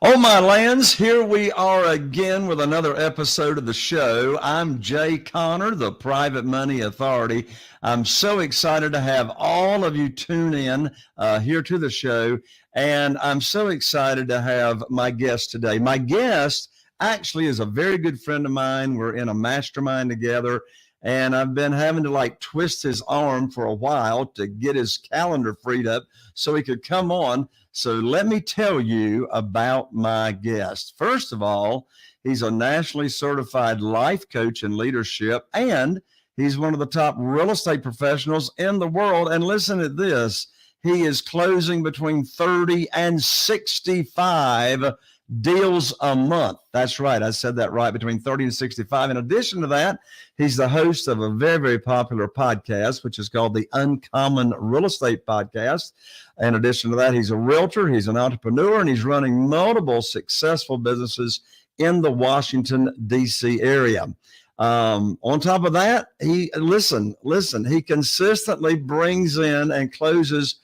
Oh, my lands, here we are again with another episode of the show. I'm Jay Connor, the Private Money Authority. I'm so excited to have all of you tune in here to the show, and I'm so excited to have my guest today. My guest actually is a very good friend of mine. We're in a mastermind together, and I've been having to twist his arm for a while to get his calendar freed up so he could come on. So let me tell you about my guest. First of all, he's a nationally certified life coach in leadership, and he's one of the top real estate professionals in the world. And listen to this, he is closing between 30 and 65 deals a month. That's right. I said that right, between 30 and 65. In addition to that, he's the host of a very, very popular podcast, which is called the Uncommon Real Estate Podcast. In addition to that, he's a realtor, he's an entrepreneur, and he's running multiple successful businesses in the Washington, D.C. area. On top of that, he consistently brings in and closes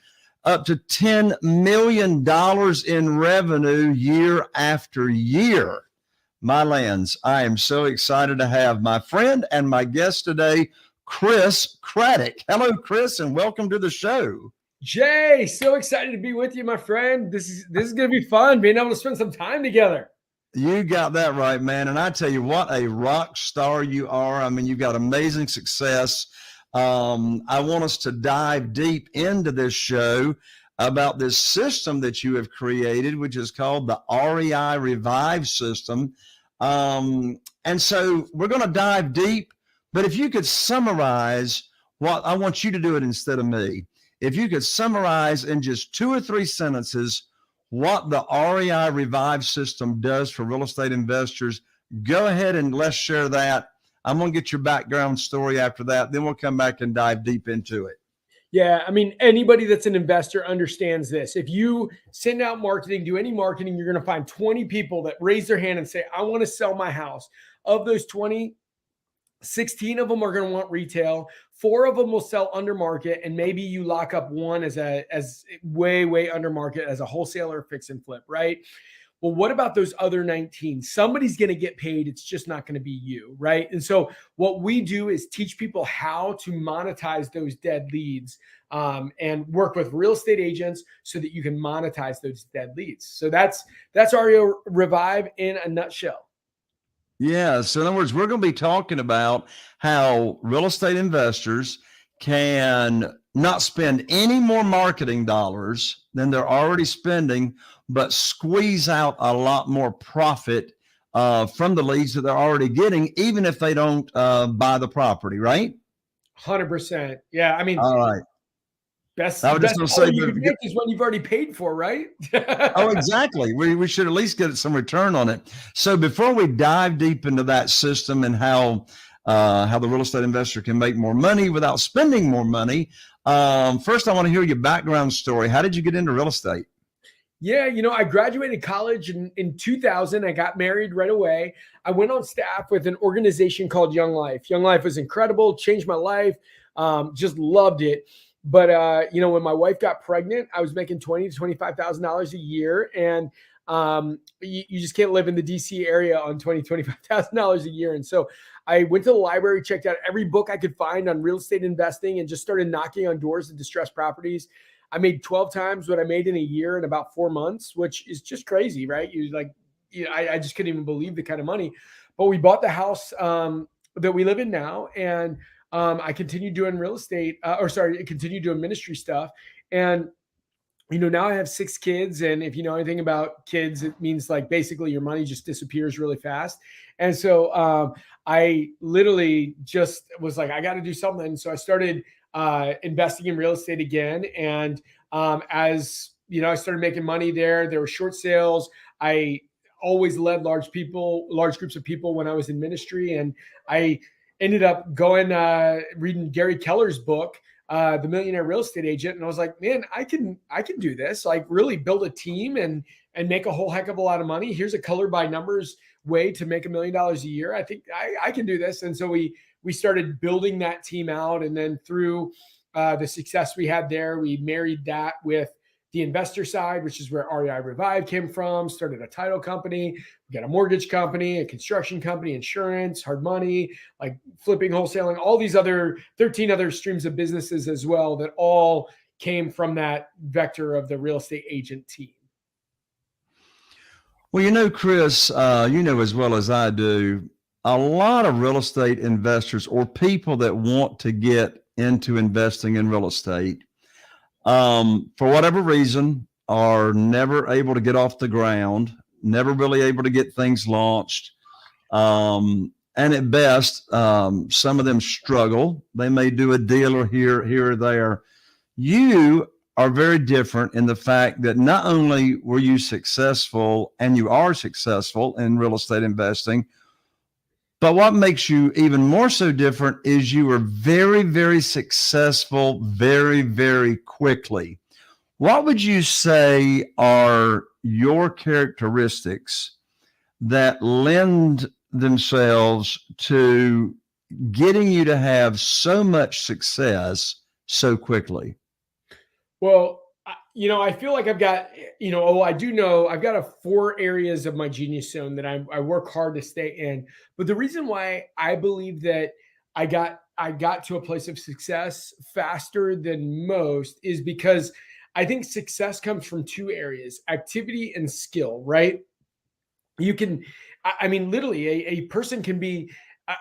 up to $10 million in revenue year after year. My lands, I am so excited to have my friend and my guest today, Chris Craddock. Hello, Chris, and welcome to the show. Jay, so excited to be with you, my friend. This is going to be fun, being able to spend some time together. You got that right, man. And I tell you what, a rock star you are. I mean, you've got amazing success. I want us to dive deep into this show about this system that you have created, which is called the REI Revive System. And so we're going to dive deep, but if you could summarize what I want you to do it instead of me. If you could summarize in just 2 or 3 sentences what the REI Revive System does for real estate investors, go ahead and let's share that. I'm going to get your background story after that. Then we'll come back and dive deep into it. Yeah, I mean, anybody that's an investor understands this. If you send out marketing, do any marketing, you're going to find 20 people that raise their hand and say, I want to sell my house. Of those 20, 16 of them are going to want retail. 4 of them will sell under market, and maybe you lock up one as way under market as a wholesaler, fix and flip, right? Well, what about those other 19? Somebody's going to get paid. It's just not going to be you, right? And so what we do is teach people how to monetize those dead leads and work with real estate agents so that you can monetize those dead leads. So that's REI Revive in a nutshell. Yeah. So in other words, we're going to be talking about how real estate investors can not spend any more marketing dollars than they're already spending, but squeeze out a lot more profit from the leads that they're already getting, even if they don't buy the property, right? 100%. Yeah. I mean, all right. Best you can make is when you've already paid for, right? Oh, exactly. We should at least get some return on it. So before we dive deep into that system and how the real estate investor can make more money without spending more money, first I want to hear your background story. How did you get into real estate? Yeah, I graduated college in 2000. I got married right away. I went on staff with an organization called Young Life. Young Life was incredible, changed my life, just loved it. But, when my wife got pregnant, I was making $20,000 to $25,000 a year. And you just can't live in the DC area on $25,000 a year. And so I went to the library, checked out every book I could find on real estate investing, and just started knocking on doors of distressed properties. I made 12 times what I made in a year in about 4 months, which is just crazy, right? I just couldn't even believe the kind of money. But we bought the house that we live in now, and I continued doing real estate, continued doing ministry stuff. And, now I have 6 kids. And if you know anything about kids, it means basically your money just disappears really fast. And so I literally just was like, I got to do something. So I started investing in real estate again. And as I started making money there were short sales. I always led large groups of people when I was in ministry. And I ended up going, reading Gary Keller's book, The Millionaire Real Estate Agent. And I was like, man, I can do this, really build a team and make a whole heck of a lot of money. Here's a color by numbers way to make $1 million a year. I think I can do this. And so we started building that team out. And then through the success we had there, we married that with the investor side, which is where REI Revive came from, started a title company. We got a mortgage company, a construction company, insurance, hard money, like flipping, wholesaling, all these other 13 other streams of businesses as well that all came from that vector of the real estate agent team. Well, Chris, you know as well as I do, a lot of real estate investors or people that want to get into investing in real estate, for whatever reason, are never able to get off the ground, never really able to get things launched. And at best, some of them struggle. They may do a deal or here or there. You are very different in the fact that not only were you successful and you are successful in real estate investing, but what makes you even more so different is you were very, very successful very, very quickly. What would you say are your characteristics that lend themselves to getting you to have so much success so quickly? Well, I feel like I've got, I do know I've got 4 areas of my genius zone that I work hard to stay in. But the reason why I believe that I got to a place of success faster than most is because I think success comes from 2 areas: activity and skill, right? You can, I mean, literally a person can be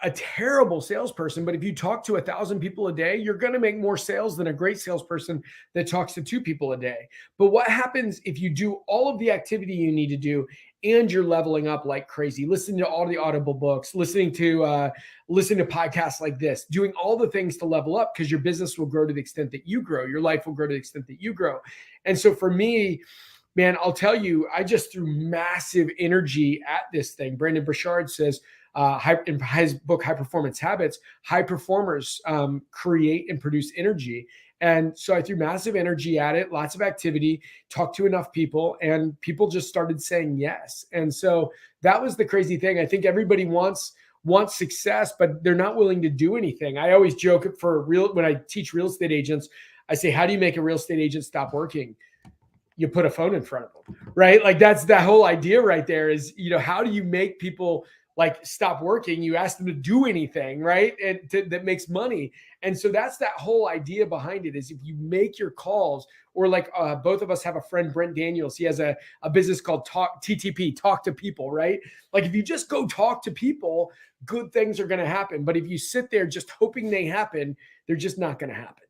a terrible salesperson, but if you talk to 1,000 people a day, you're going to make more sales than a great salesperson that talks to 2 people a day. But what happens if you do all of the activity you need to do and you're leveling up like crazy, listening to all the Audible books, listening to podcasts like this, doing all the things to level up, because your business will grow to the extent that you grow, your life will grow to the extent that you grow. And so for me, man, I'll tell you, I just threw massive energy at this thing. Brandon Burchard says, in his book, High Performance Habits, high performers create and produce energy. And so I threw massive energy at it, lots of activity, talked to enough people, and people just started saying yes. And so that was the crazy thing. I think everybody wants success, but they're not willing to do anything. I always joke when I teach real estate agents, I say, how do you make a real estate agent stop working? You put a phone in front of them, right? Like that's that whole idea right there is, how do you make people like stop working? You ask them to do anything, right? And that makes money. And so that's that whole idea behind it is if you make your calls, or like both of us have a friend, Brent Daniels, he has a business called TTP, Talk to People, right? Like if you just go talk to people, good things are going to happen. But if you sit there just hoping they happen, they're just not going to happen.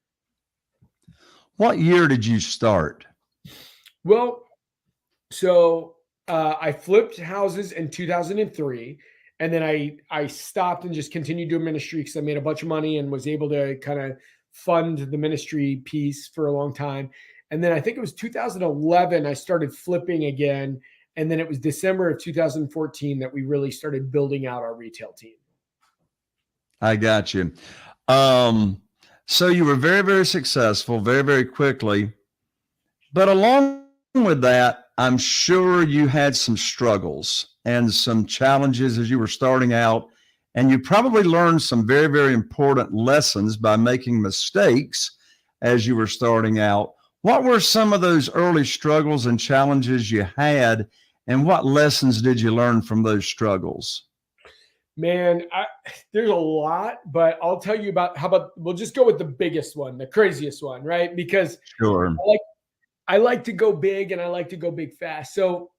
What year did you start? Well, so I flipped houses in 2003, and then I stopped and just continued doing ministry because I made a bunch of money and was able to kind of fund the ministry piece for a long time. And then I think it was 2011 I started flipping again, and then it was December of 2014 that we really started building out our retail team. I got you. So you were very, very successful very, very quickly, but along with that, I'm sure you had some struggles and some challenges as you were starting out, and you probably learned some very, very important lessons by making mistakes as you were starting out. What were some of those early struggles and challenges you had, and what lessons did you learn from those struggles? Man, there's a lot, but I'll tell you we'll just go with the biggest one, the craziest one, right? Because Sure. I like to go big and I like to go big fast. So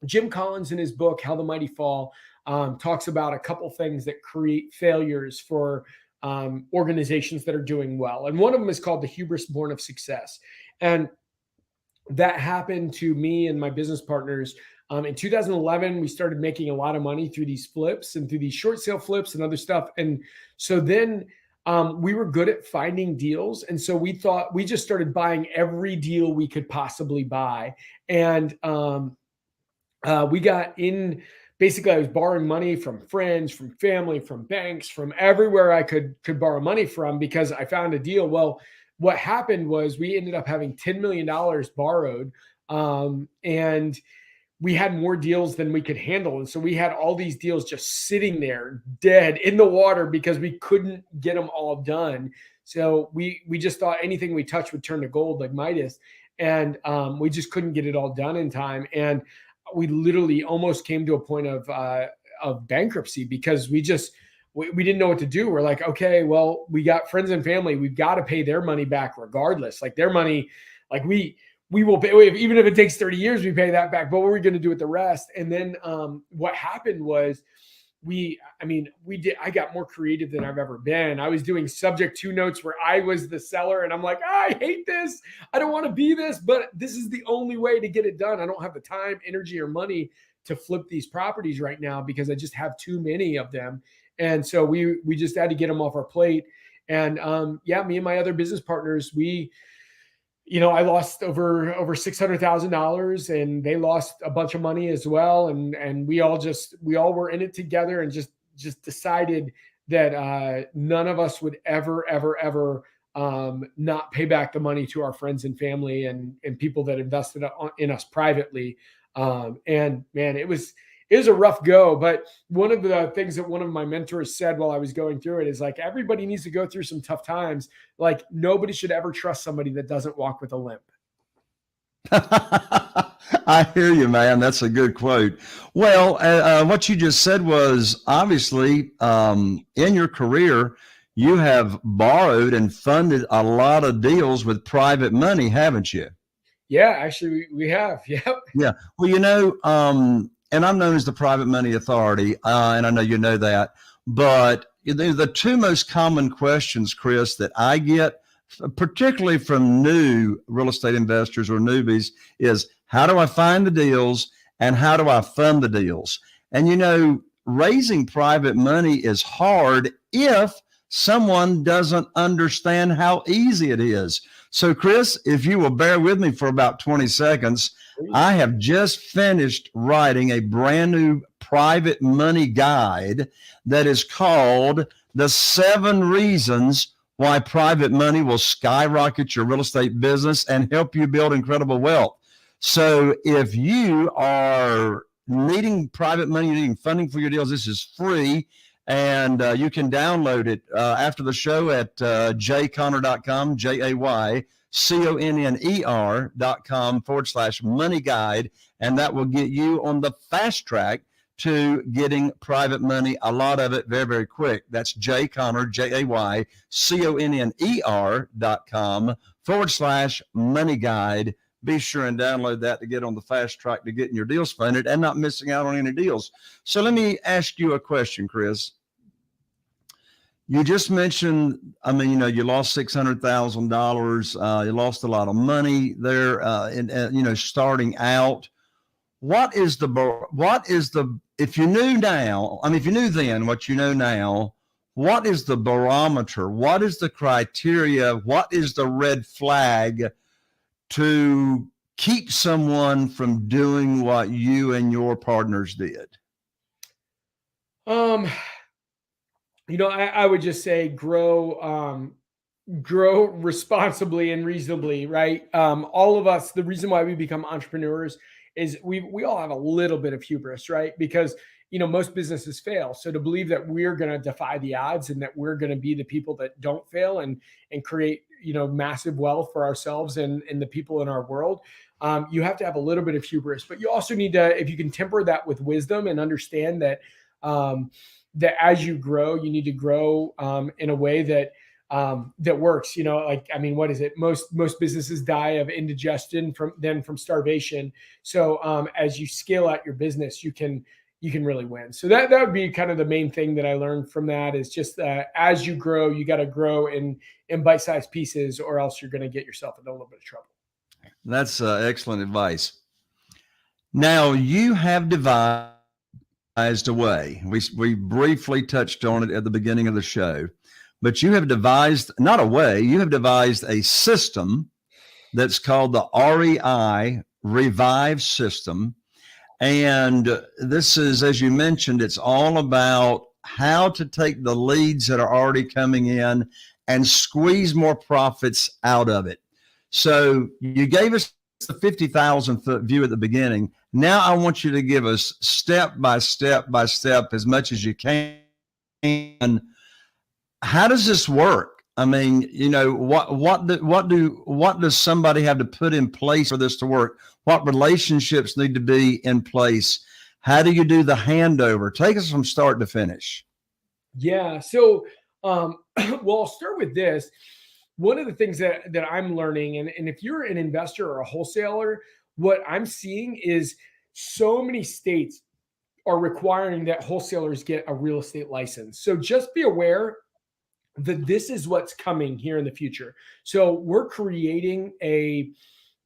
Jim Collins in his book, How the Mighty Fall, talks about a couple things that create failures for organizations that are doing well. And one of them is called the hubris born of success. And that happened to me and my business partners. In 2011, we started making a lot of money through these flips and through these short sale flips and other stuff. And so then we were good at finding deals. And so we just started buying every deal we could possibly buy. And we got in, basically I was borrowing money from friends, from family, from banks, from everywhere I could borrow money from because I found a deal. Well, what happened was we ended up having $10 million borrowed. And we had more deals than we could handle. And so we had all these deals just sitting there dead in the water because we couldn't get them all done. So we just thought anything we touched would turn to gold like Midas. and we just couldn't get it all done in time. And we literally almost came to a point of bankruptcy because we didn't know what to do. We're like, okay, well, we got friends and family. We've got to pay their money back regardless. Like their money, like we will pay, even if it takes 30 years, we pay that back. But what are we going to do with the rest? And then what happened was I got more creative than I've ever been. I was doing subject to notes where I was the seller and I'm like, I hate this. I don't want to be this, but this is the only way to get it done. I don't have the time, energy, or money to flip these properties right now because I just have too many of them. And so we just had to get them off our plate. And me and my other business partners, I lost over $600,000 and they lost a bunch of money as well. And we all were in it together and just decided that none of us would ever not pay back the money to our friends and family and people that invested in us privately. And man, it was a rough go. But one of the things that one of my mentors said while I was going through it is like, everybody needs to go through some tough times. Like nobody should ever trust somebody that doesn't walk with a limp. I hear you, man. That's a good quote. Well, what you just said was obviously in your career, you have borrowed and funded a lot of deals with private money, haven't you? Yeah, actually we have. Yep. Yeah. Well, and I'm known as the Private Money Authority, and I know you know that. But the two most common questions, Chris, that I get, particularly from new real estate investors or newbies, is how do I find the deals and how do I fund the deals? And raising private money is hard if someone doesn't understand how easy it is. So, Chris, if you will bear with me for about 20 seconds, I have just finished writing a brand new private money guide that is called The 7 Reasons Why Private Money Will Skyrocket Your Real Estate Business and Help You Build Incredible Wealth. So if you are needing private money, needing funding for your deals, this is free. And you can download it after the show at jayconner.com, JAYCONNER.com/money guide. And that will get you on the fast track to getting private money, a lot of it very, very quick. That's jayconner, JAYCONNER.com/money guide. Be sure and download that to get on the fast track to getting your deals funded and not missing out on any deals. So let me ask you a question, Chris. You just mentioned, you lost $600,000. You lost a lot of money there, starting out. If you knew then what you know now, what is the barometer? What is the criteria? What is the red flag to keep someone from doing what you and your partners did? I would just say grow responsibly and reasonably, right? All of us, the reason why we become entrepreneurs is we all have a little bit of hubris, right? Because most businesses fail. So to believe that we're going to defy the odds and that we're going to be the people that don't fail and create massive wealth for ourselves and the people in our world, you have to have a little bit of hubris. But you also need to, if you can temper that with wisdom and understand that that as you grow, you need to grow in a way that works. What is it? Most businesses die of indigestion from starvation. So as you scale out your business, you can really win. So that would be kind of the main thing that I learned from that is just as you grow, you got to grow in bite-sized pieces, or else you're going to get yourself in a little bit of trouble. That's excellent advice. Now you have devised a way. We briefly touched on it at the beginning of the show, but you have devised not a way. You have devised a system that's called the REI Revive System. And this is, as you mentioned, it's all about how to take the leads that are already coming in and squeeze more profits out of it. So you gave us the 50,000 foot view at the beginning. Now I want you to give us step by step by step as much as you can. How does this work? I mean, what does somebody have to put in place for this to work? What relationships need to be in place? How do you do the handover? Take us from start to finish. Yeah. So, well, I'll start with this. One of the things that I'm learning, and if you're an investor or a wholesaler, what I'm seeing is so many states are requiring that wholesalers get a real estate license. So just be aware that this is what's coming here in the future. So we're creating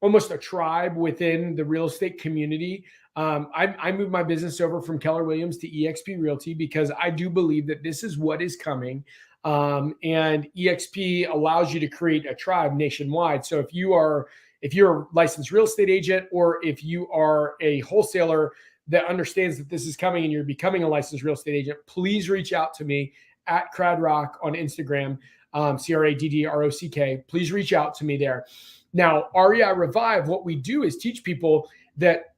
almost a tribe within the real estate community. I moved my business over from Keller Williams to EXP Realty because I do believe that this is what is coming. And EXP allows you to create a tribe nationwide. So if you're a licensed real estate agent, or if you are a wholesaler that understands that this is coming and you're becoming a licensed real estate agent, please reach out to me at Craddock on Instagram, CRADDROCK. Please reach out to me there. Now, REI Revive, what we do is teach people that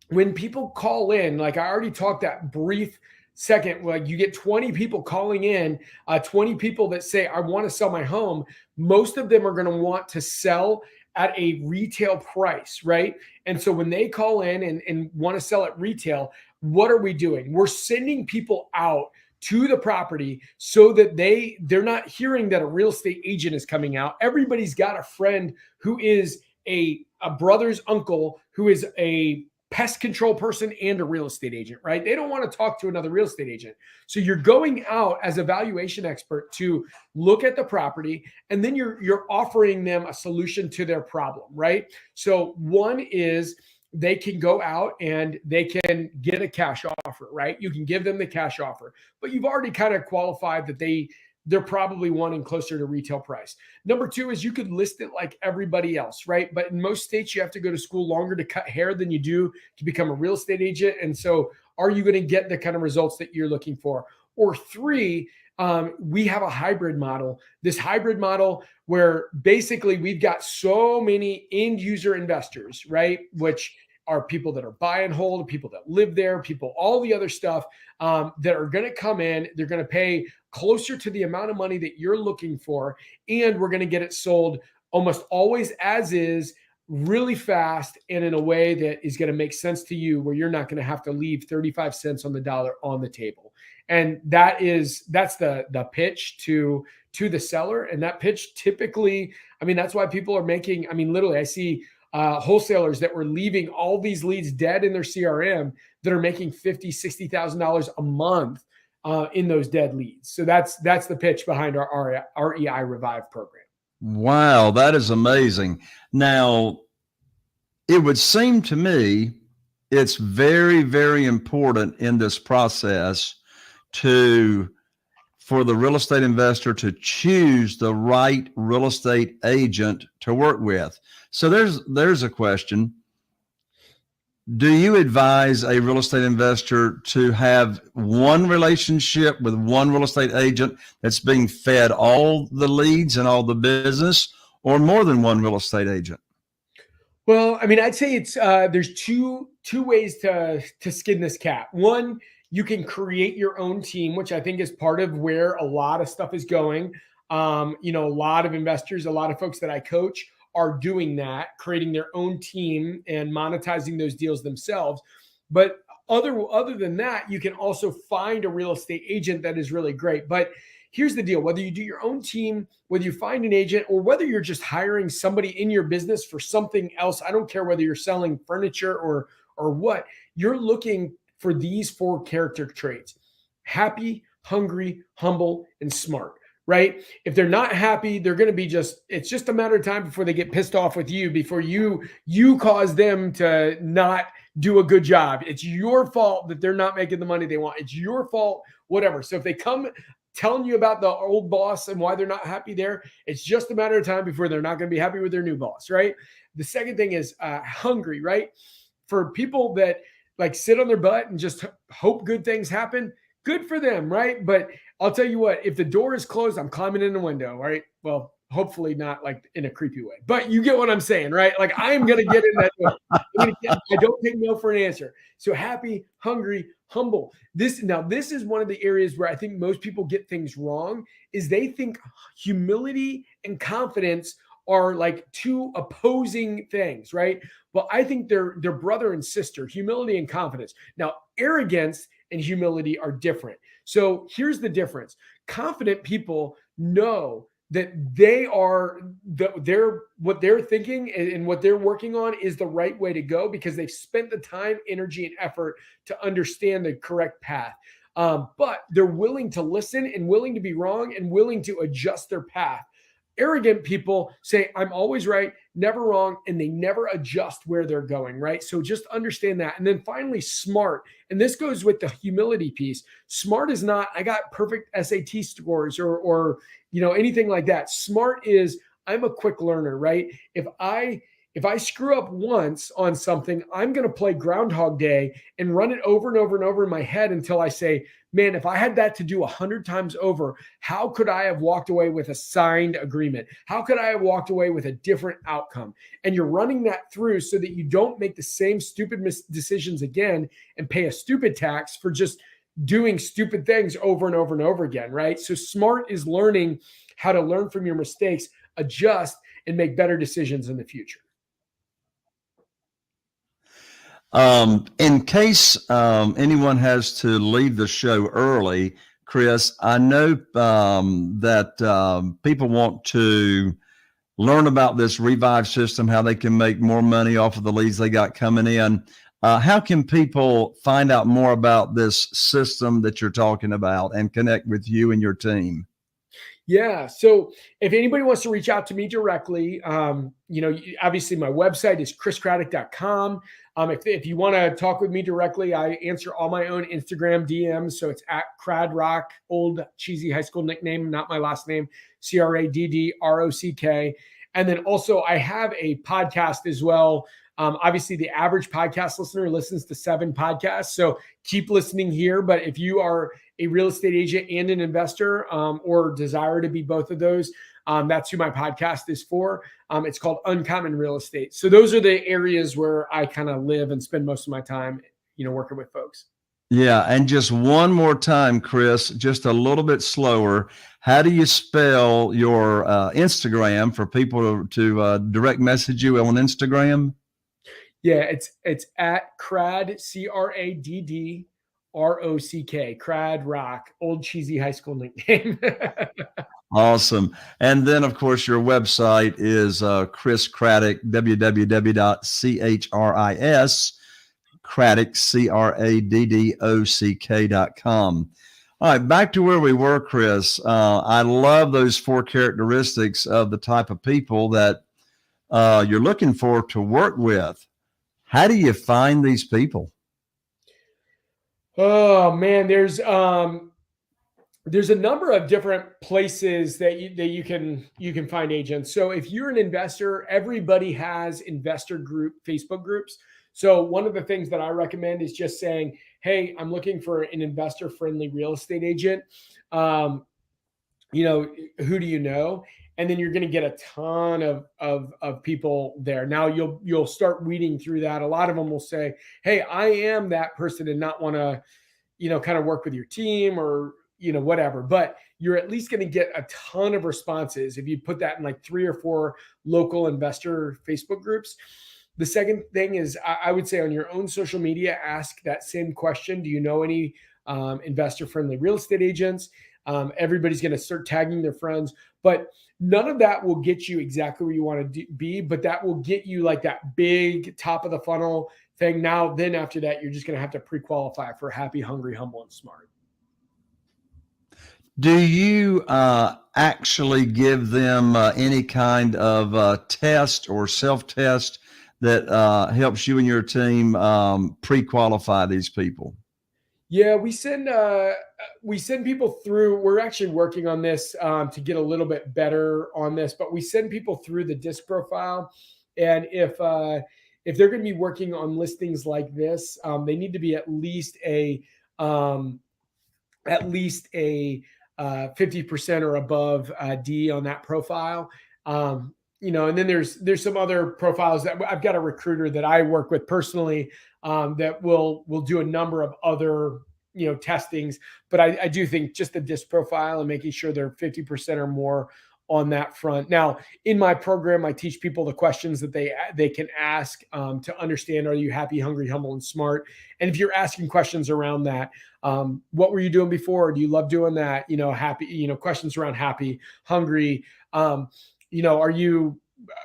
when people call in, like I already talked that brief second, like you get 20 people calling in, 20 people that say, I want to sell my home. Most of them are going to want to sell at a retail price, right? And so when they call in and want to sell at retail, what are we doing? We're sending people out to the property so that they're not hearing that a real estate agent is coming out. Everybody's got a friend who is a brother's uncle who is a pest control person and a real estate agent, right? They don't want to talk to another real estate agent. So you're going out as a valuation expert to look at the property, and then you're offering them a solution to their problem, right? So one is they can go out and they can get a cash offer, right? You can give them the cash offer, but you've already kind of qualified that they're probably wanting closer to retail price. Number two is you could list it like everybody else, right? But in most states, you have to go to school longer to cut hair than you do to become a real estate agent. And so are you going to get the kind of results that you're looking for? Or three, we have a hybrid model. This hybrid model where basically we've got so many end user investors, right? Which are people that are buy and hold, people that live there, people, all the other stuff that are going to come in. They're going to pay closer to the amount of money that you're looking for. And we're going to get it sold almost always as is, really fast, and in a way that is going to make sense to you, where you're not going to have to leave 35 cents on the dollar on the table. And that's the pitch to the seller. And that pitch typically, I mean, that's why people are making, I mean, literally I see wholesalers that were leaving all these leads dead in their CRM that are making $50,000, $60,000 a month in those dead leads. So that's the pitch behind our REI Revive program. Wow, that is amazing. Now, it would seem to me it's very, very important in this process for the real estate investor to choose the right real estate agent to work with. So there's a question. Do you advise a real estate investor to have one relationship with one real estate agent that's being fed all the leads and all the business, or more than one real estate agent? Well, I mean, I'd say it's there's two ways to skin this cat. One, you can create your own team, which I think is part of where a lot of stuff is going. A lot of investors, a lot of folks that I coach are doing that, creating their own team and monetizing those deals themselves. But other than that, you can also find a real estate agent that is really great. But here's the deal: whether you do your own team, whether you find an agent, or whether you're just hiring somebody in your business for something else, I don't care whether you're selling furniture or what, you're looking for these 4 character traits: happy, hungry, humble, and smart. Right? If they're not happy, they're going to be it's just a matter of time before they get pissed off with you, before you cause them to not do a good job. It's your fault that they're not making the money they want. It's your fault, whatever. So if they come telling you about the old boss and why they're not happy there, it's just a matter of time before they're not going to be happy with their new boss, right? The second thing is hungry, right? For people that like sit on their butt and just hope good things happen, good for them, right? But I'll tell you what, if the door is closed, I'm climbing in the window, right? Well, hopefully not like in a creepy way, but you get what I'm saying, right? Like I'm going to get in that. I don't take no for an answer. So happy, hungry, humble. This is one of the areas where I think most people get things wrong is they think humility and confidence are like two opposing things, right? But I think they're brother and sister, humility and confidence. Now, arrogance and humility are different. So here's the difference. Confident people know that they're what they're thinking and what they're working on is the right way to go because they've spent the time, energy, and effort to understand the correct path. But they're willing to listen and willing to be wrong and willing to adjust their path. Arrogant people say, I'm always right, never wrong, and they never adjust where they're going, right? So just understand that. And then finally, smart. And this goes with the humility piece. Smart is not, I got perfect SAT scores or anything like that. Smart is, I'm a quick learner, right? If I screw up once on something, I'm going to play Groundhog Day and run it over and over and over in my head until I say, man, if I had that to do 100 times over, how could I have walked away with a signed agreement? How could I have walked away with a different outcome? And you're running that through so that you don't make the same stupid decisions again and pay a stupid tax for just doing stupid things over and over and over again, right? So smart is learning how to learn from your mistakes, adjust, and make better decisions in the future. In case anyone has to leave the show early, Chris, I know that people want to learn about this Revive system, how they can make more money off of the leads they got coming in. How can people find out more about this system that you're talking about and connect with you and your team? Yeah. So if anybody wants to reach out to me directly, obviously my website is chriscraddock.com. If you want to talk with me directly, I answer all my own Instagram DMs. So it's at Cradrock, old cheesy high school nickname, not my last name, CRADDROCK. And then also I have a podcast as well. Obviously, the average podcast listener listens to 7 podcasts. So keep listening here. But if you are a real estate agent and an investor or desire to be both of those, that's who my podcast is for. It's called Uncommon Real Estate. So those are the areas where I kind of live and spend most of my time, working with folks. Yeah. And just one more time, Chris, just a little bit slower. How do you spell your Instagram for people to direct message you on Instagram? Yeah, it's at Crad, CRADDROCK, Crad Rock, old cheesy high school nickname. Awesome. And then, of course, your website is Chris Craddock, Craddock, CRADDOCK.com. All right, back to where we were, Chris. I love those 4 characteristics of the type of people that you're looking for to work with. How do you find these people? Oh man, there's a number of different places that you can find agents. So if you're an investor, everybody has investor group Facebook groups. So one of the things that I recommend is just saying, "Hey, I'm looking for an investor friendly real estate agent. Who do you know?" And then you're going to get a ton of people there. Now you'll start weeding through that. A lot of them will say, "Hey, I am that person," and not want to, kind of work with your team or, whatever. But you're at least going to get a ton of responses if you put that in like 3 or 4 local investor Facebook groups. The second thing is I would say on your own social media, ask that same question. Do you know any investor friendly real estate agents? Everybody's going to start tagging their friends, but none of that will get you exactly where you want to be, but that will get you like that big top of the funnel thing. Now, then after that, you're just going to have to pre-qualify for happy, hungry, humble, and smart. Do you actually give them any kind of test or self-test that helps you and your team pre-qualify these people? Yeah, we send people through. We're actually working on this to get a little bit better on this, but we send people through the disc profile, and if they're going to be working on listings like this, they need to be at least a 50% or above D on that profile. And then there's some other profiles that I've got a recruiter that I work with personally that will do a number of other testings. But I do think just the DISC profile and making sure they're 50% or more on that front. Now, in my program, I teach people the questions that they can ask to understand, are you happy, hungry, humble, and smart? And if you're asking questions around that, what were you doing before? Do you love doing that? Happy, questions around happy, hungry, are you,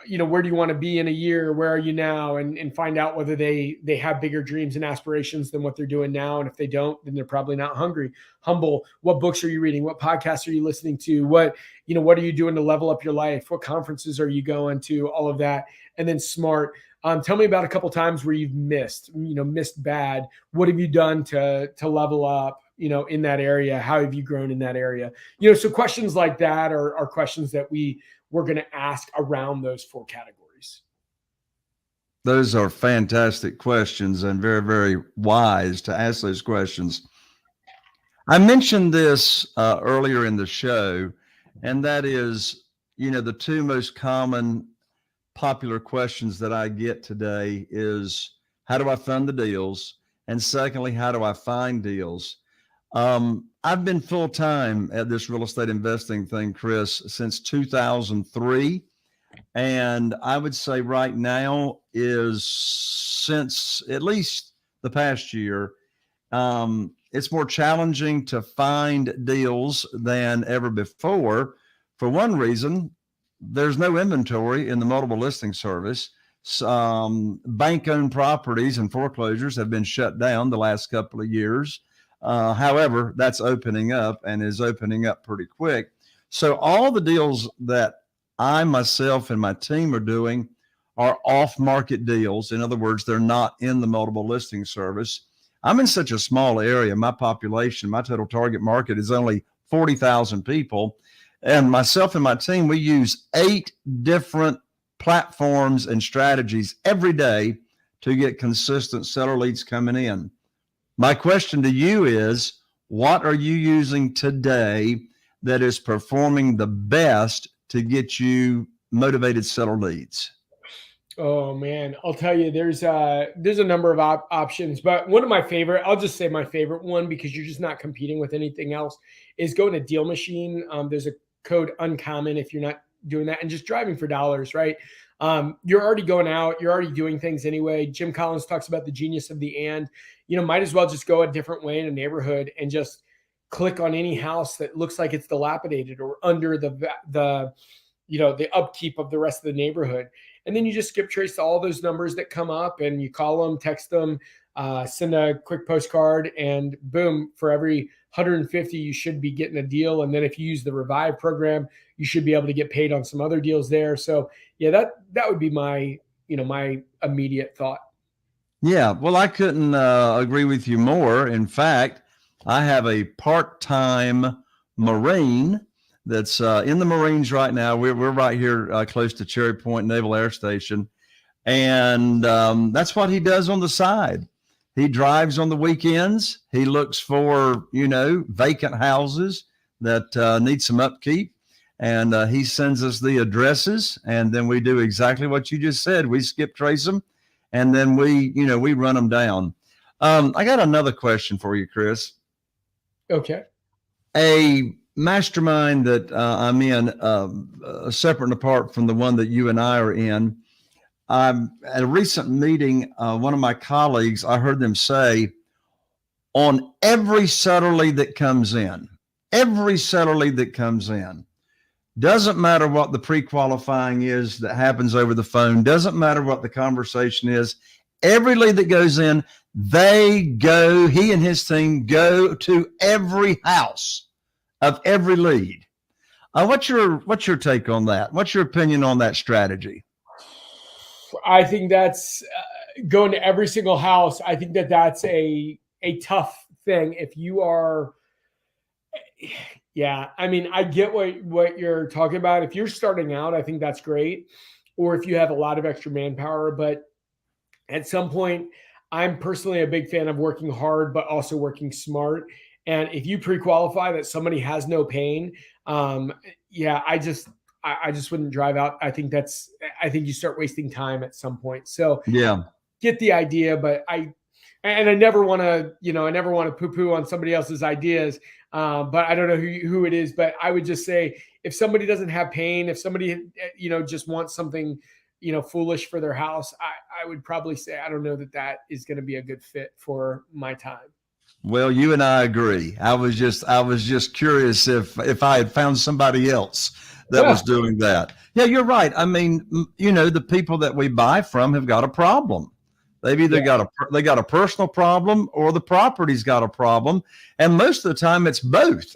where do you want to be in a year? Where are you now? And find out whether they have bigger dreams and aspirations than what they're doing now. And if they don't, then they're probably not hungry. Humble, what books are you reading? What podcasts are you listening to? What are you doing to level up your life? What conferences are you going to? All of that. And then smart. Tell me about a couple times where you've missed bad. What have you done to level up, in that area? How have you grown in that area? So questions like that are questions that we're going to ask around those 4 categories. Those are fantastic questions and very, very wise to ask those questions. I mentioned this earlier in the show, and that is, the 2 most common popular questions that I get today is, how do I fund the deals? And secondly, how do I find deals? I've been full-time at this real estate investing thing, Chris, since 2003. And I would say right now is, since at least the past year, it's more challenging to find deals than ever before. For one reason, there's no inventory in the multiple listing service. Bank-owned properties and foreclosures have been shut down the last couple of years. However, that's opening up and is opening up pretty quick. So all the deals that I, myself, and my team are doing are off-market deals. In other words, they're not in the multiple listing service. I'm in such a small area. My population, my total target market is only 40,000 people. And myself and my team, we use 8 different platforms and strategies every day to get consistent seller leads coming in. My question to you is, what are you using today that is performing the best to get you motivated seller leads? Oh man, I'll tell you, there's a number of options, but one of my favorite, I'll just say my favorite one, because you're just not competing with anything else, is going to Deal Machine. There's a code uncommon if you're not doing that, and just driving for dollars, right? You're already going out, you're already doing things anyway. Jim Collins talks about the genius of the and. Might as well just go a different way in a neighborhood and just click on any house that looks like it's dilapidated or under the upkeep of the rest of the neighborhood. And then you just skip trace to all those numbers that come up, and you call them, text them, send a quick postcard, and boom, for every 150, you should be getting a deal. And then if you use the Revive program, you should be able to get paid on some other deals there. So yeah, that would be my immediate thought. Yeah, well, I couldn't agree with you more. In fact, I have a part-time Marine that's in the Marines right now. We're right here close to Cherry Point Naval Air Station. And that's what he does on the side. He drives on the weekends. He looks for, vacant houses that need some upkeep. And he sends us the addresses. And then we do exactly what you just said. We skip trace them. And then we run them down. I got another question for you, Chris. Okay. A mastermind that I'm in, separate and apart from the one that you and I are in, at a recent meeting, one of my colleagues, I heard them say, on every seller lead that comes in, doesn't matter what the pre-qualifying is that happens over the phone, doesn't matter what the conversation is, every lead that goes in, he and his team go to every house of every lead. What's your take on that? What's your opinion on that strategy? I think that's going to every single house. I think that's a tough thing. If you are, yeah, I mean, I get what you're talking about. If you're starting out, I think that's great. Or if you have a lot of extra manpower, but at some point, I'm personally a big fan of working hard, but also working smart. And if you pre-qualify that somebody has no pain, yeah, I just wouldn't drive out. I think you start wasting time at some point. So Yeah. get the idea, but I never want to poo-poo on somebody else's ideas. But I don't know who it is, but I would just say, if somebody doesn't have pain, if somebody, just wants something, foolish for their house, I would probably say, I don't know that is going to be a good fit for my time. Well, you and I agree. I was just curious if I had found somebody else that was doing that. Yeah, you're right. I mean, the people that we buy from have got a problem. They've either got a personal problem, or the property's got a problem, and most of the time it's both.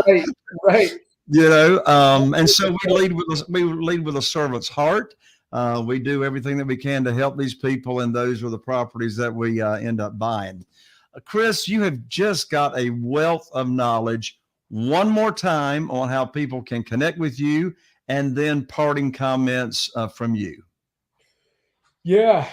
Right. And so we lead with a servant's heart. We do everything that we can to help these people, and those are the properties that we end up buying. Chris, you have just got a wealth of knowledge. One more time on how people can connect with you, and then parting comments from you. Yeah.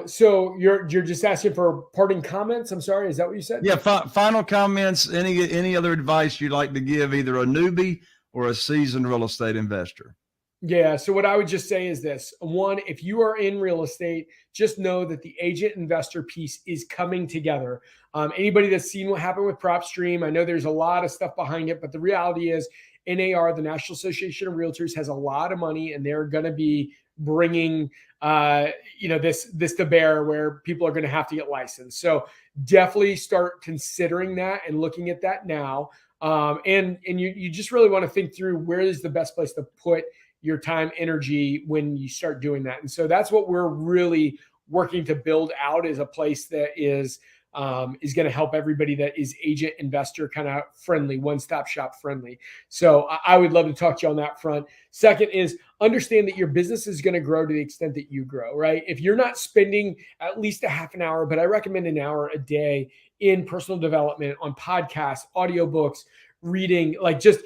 So you're just asking for parting comments? I'm sorry. Is that what you said? Yeah. Final comments. Any other advice you'd like to give, either a newbie or a seasoned real estate investor? Yeah. So what I would just say is this: one, if you are in real estate, just know that the agent investor piece is coming together. Anybody that's seen what happened with PropStream, I know there's a lot of stuff behind it, but the reality is NAR, the National Association of Realtors, has a lot of money, and they're going to be bringing, this to bear, where people are going to have to get licensed. So definitely start considering that and looking at that now. And you just really want to think through, where is the best place to put your time, energy when you start doing that. And so that's what we're really working to build out, is a place that is going to help everybody that is agent investor kind of friendly, one-stop shop friendly. So I would love to talk to you on that front. Second is, understand that your business is going to grow to the extent that you grow, right? If you're not spending at least a half an hour, but I recommend an hour a day in personal development, on podcasts, audiobooks, reading, like just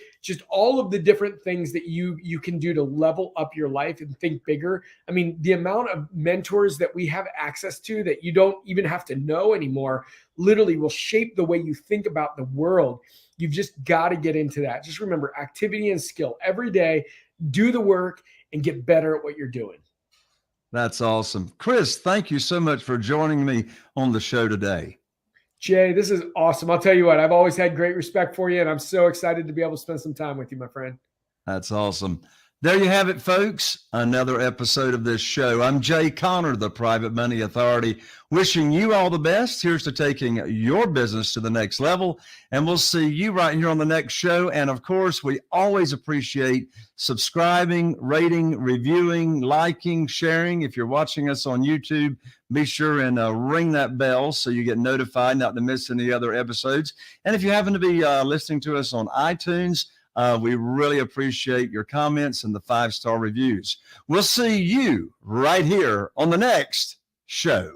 all of the different things that you can do to level up your life and think bigger. I mean, the amount of mentors that we have access to that you don't even have to know anymore literally will shape the way you think about the world. You've just got to get into that. Just remember, activity and skill every day. Do the work and get better at what you're doing. That's awesome. Chris, thank you so much for joining me on the show today. Jay, this is awesome. I'll tell you what, I've always had great respect for you, and I'm so excited to be able to spend some time with you, my friend. That's awesome. There you have it, folks. Another episode of this show. I'm Jay Connor, the Private Money Authority, wishing you all the best. Here's to taking your business to the next level. And we'll see you right here on the next show. And of course, we always appreciate subscribing, rating, reviewing, liking, sharing. If you're watching us on YouTube, be sure and ring that bell so you get notified not to miss any other episodes. And if you happen to be listening to us on iTunes, we really appreciate your comments and the 5-star reviews. We'll see you right here on the next show.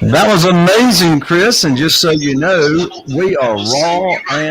That was amazing, Chris. And just so you know, we are raw and